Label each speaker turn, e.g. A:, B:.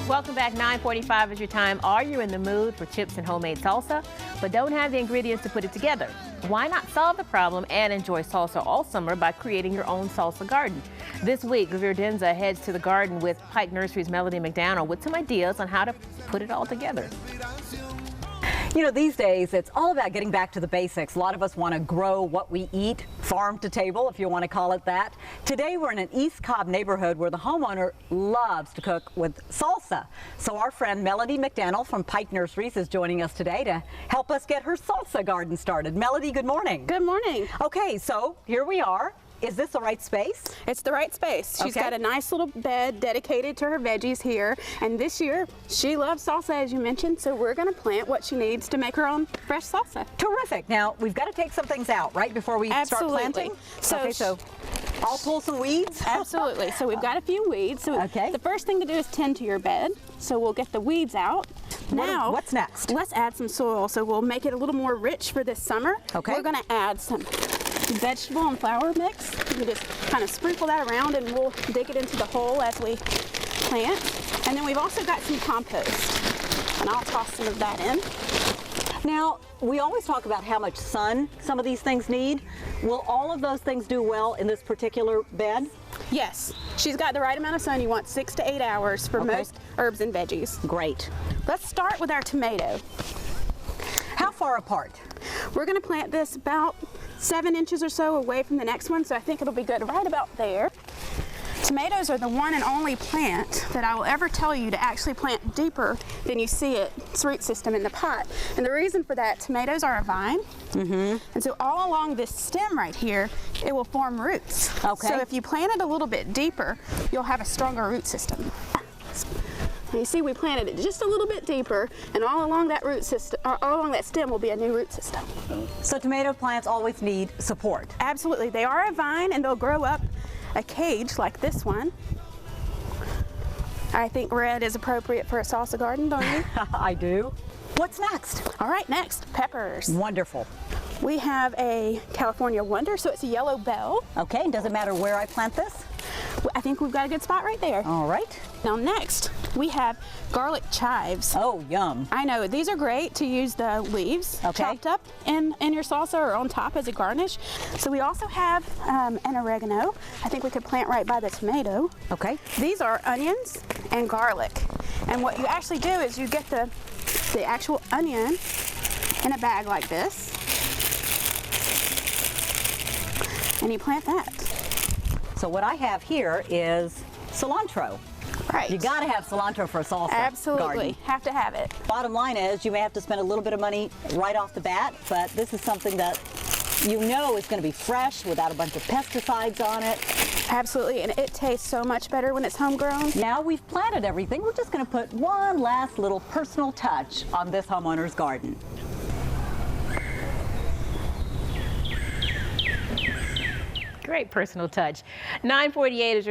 A: Welcome back. 9:45 is your time. Are you in the mood for chips and homemade salsa, but don't have the ingredients to put it together? Why not solve the problem and enjoy salsa all summer by creating your own salsa garden? This week, Gurvir Dhindsa heads to the garden with Pike Nurseries' Melody McDonald with some ideas on how to put it all together.
B: You know, these days, it's all about getting back to the basics. A lot of us want to grow what we eat, farm to table, if you want to call it that. Today, we're in an East Cobb neighborhood where the homeowner loves to cook with salsa. So our friend Melody McDonald from Pike Nurseries is joining us today to help us get her salsa garden started. Melody, good morning.
C: Good morning.
B: Okay, so here we are. Is this the right space?
C: It's the right space. She's
B: Okay.
C: got a nice little bed dedicated to her veggies here. And this year, she loves salsa, as you mentioned, so we're going to plant what she needs to make her own fresh salsa.
B: Terrific. Now, we've got to take some things out, right, before we start planting?
C: So,
B: so I'll pull some weeds?
C: Absolutely. So we've got a few weeds. So
B: Okay.
C: the first thing to do is tend to your bed. So we'll get the weeds out. Now,
B: what's next?
C: Let's add some soil. So we'll make it a little more rich for this summer.
B: Okay.
C: We're going to add some vegetable and flour mix. You just kind of sprinkle that around and we'll dig it into the hole as we plant. And then we've also got some compost, and I'll toss some of that in.
B: Now, we always talk about how much sun some of these things need. Will all of those things do well in this particular bed?
C: Yes, she's got the right amount of sun. You want 6 to 8 hours for most herbs and veggies.
B: Great.
C: Let's start with our tomato.
B: How far apart?
C: We're going to plant this about 7 inches or so away from the next one, so I think it'll be good right about there. Tomatoes are the one and only plant that I will ever tell you to actually plant deeper than you see its root system in the pot. And the reason for that, tomatoes are a vine, and so all along this stem right here, it will form roots.
B: Okay.
C: So if you plant it a little bit deeper, you'll have a stronger root system. You see, we planted it just a little bit deeper, and all along that root system, all along that stem will be a new root system.
B: So tomato plants always need support.
C: Absolutely. They are a vine, and they'll grow up a cage like this one. I think red is appropriate for a salsa garden, don't you?
B: I do. What's next?
C: All right, next, peppers.
B: Wonderful.
C: We have a California Wonder, so it's a yellow bell.
B: Okay, doesn't matter where I plant this?
C: I think we've got a good spot right there.
B: All right.
C: Now next, we have garlic chives.
B: Oh, yum.
C: I know, these are great to use the leaves chopped up in your salsa or on top as a garnish. So we also have an oregano. I think we could plant right by the tomato.
B: Okay.
C: These are onions and garlic. And what you actually do is you get the actual onion in a bag like this, and you plant that.
B: So what I have here is cilantro.
C: Right.
B: You got to have cilantro for a salsa
C: Absolutely.
B: garden.
C: Have to have it.
B: Bottom line is you may have to spend a little bit of money right off the bat, but this is something that you know is going to be fresh without a bunch of pesticides on it.
C: Absolutely, and it tastes so much better when it's homegrown.
B: Now we've planted everything, we're just going to put one last little personal touch on this homeowner's garden.
A: Great personal touch. 9:48 is your